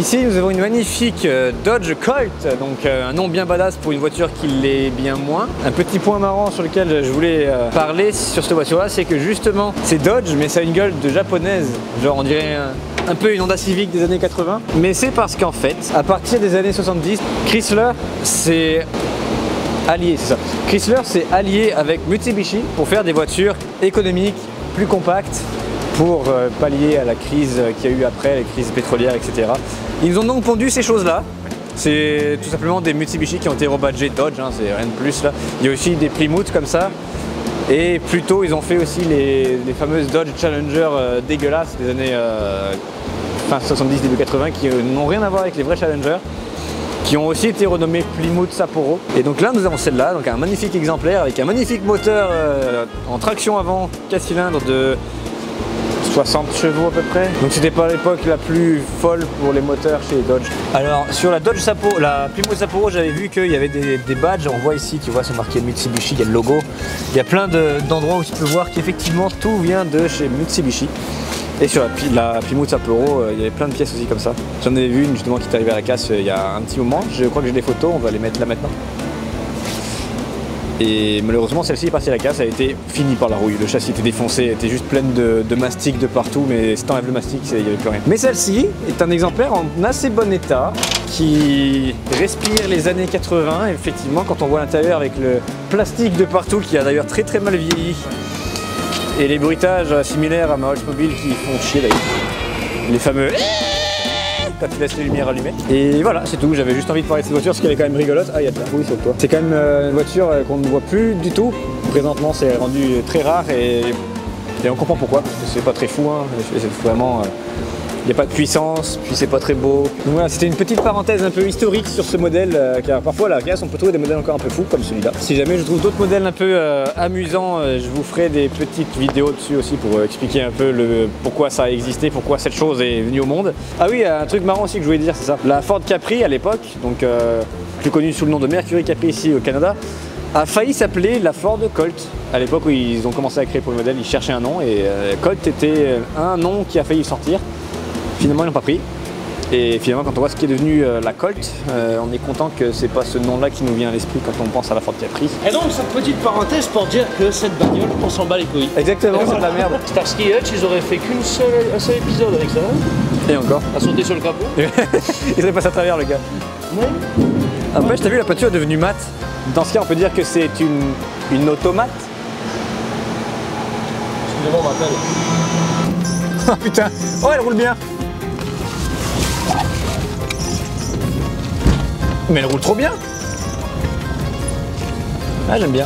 Ici nous avons une magnifique Dodge Colt, donc un nom bien badass pour une voiture qui l'est bien moins. Un petit point marrant sur lequel je voulais parler sur cette voiture là, c'est que justement c'est Dodge mais ça a une gueule de japonaise, genre on dirait un peu une Honda Civic des années 80. Mais c'est parce qu'en fait, à partir des années 70, Chrysler c'est allié, c'est ça. Chrysler s'est allié avec Mitsubishi pour faire des voitures économiques, plus compactes, pour pallier à la crise qu'il y a eu après, les crises pétrolières, etc. Ils ont donc pondu ces choses-là. C'est tout simplement des Mitsubishi qui ont été rebadgés Dodge, hein, c'est rien de plus là. Il y a aussi des Plymouth comme ça. Et plus tôt, ils ont fait aussi les fameuses Dodge Challenger dégueulasses des années fin 70, début 80, qui n'ont rien à voir avec les vrais Challenger, qui ont aussi été renommés Plymouth Sapporo. Et donc là, nous avons celle-là, donc un magnifique exemplaire avec un magnifique moteur en traction avant 4 cylindres de 60 chevaux à peu près. Donc c'était pas l'époque la plus folle pour les moteurs chez Dodge. Alors sur la Dodge Sapporo, la Plymouth Sapporo, j'avais vu qu'il y avait des badges. On voit ici, tu vois, c'est marqué Mitsubishi, il y a le logo. Il y a plein d'endroits où tu peux voir qu'effectivement tout vient de chez Mitsubishi. Et sur la Plymouth Sapporo, il y avait plein de pièces aussi comme ça. J'en avais vu une justement qui est arrivée à la casse il y a un petit moment. Je crois que j'ai des photos, on va les mettre là maintenant. Et malheureusement celle-ci est partie à la casse, elle a été finie par la rouille. Le châssis était défoncé, elle était juste pleine de mastic de partout, mais si t'enlèves le mastic, il n'y avait plus rien. Mais celle-ci est un exemplaire en assez bon état, qui respire les années 80. Effectivement, quand on voit l'intérieur avec le plastique de partout, qui a d'ailleurs très mal vieilli, et les bruitages similaires à ma Oldsmobile qui font chier d'ailleurs. Les fameux quand tu laisses les lumières allumées. Et voilà, c'est tout. J'avais juste envie de parler de cette voiture parce qu'elle est quand même rigolote. Ah, il y a de la fouille sur le toit. C'est quand même une voiture qu'on ne voit plus du tout. Présentement, c'est rendu très rare et on comprend pourquoi. Parce que c'est pas très fou. Hein. C'est vraiment. Il n'y a pas de puissance, puis c'est pas très beau. Donc voilà, c'était une petite parenthèse un peu historique sur ce modèle, car parfois à la casse on peut trouver des modèles encore un peu fous comme celui-là. Si jamais je trouve d'autres modèles un peu amusants, je vous ferai des petites vidéos dessus aussi pour expliquer un peu pourquoi ça a existé, pourquoi cette chose est venue au monde. Ah oui, un truc marrant aussi que je voulais dire, c'est ça. La Ford Capri à l'époque, donc plus connue sous le nom de Mercury Capri ici au Canada, a failli s'appeler la Ford Colt. À l'époque où ils ont commencé à créer pour le modèle, ils cherchaient un nom et Colt était un nom qui a failli sortir. Finalement ils n'ont pas pris. Et finalement quand on voit ce qui est devenu la Colt, on est content que c'est pas ce nom là qui nous vient à l'esprit quand on pense à la Ford Capri. Et donc cette petite parenthèse pour dire que cette bagnole, on s'en bat les couilles. Exactement, c'est de la merde. Starsky et Hutch, ils auraient fait qu'un seul épisode avec ça. Et encore. À sauter sur le capot. Il serait passé à travers le gars. Ouais. Après, t'as vu, la voiture est devenue mate. Dans ce cas, on peut dire que c'est une automate. Excusez-moi, on m'appelle. Oh putain. Oh, elle roule bien. Mais elle roule trop bien. Ah, j'aime bien.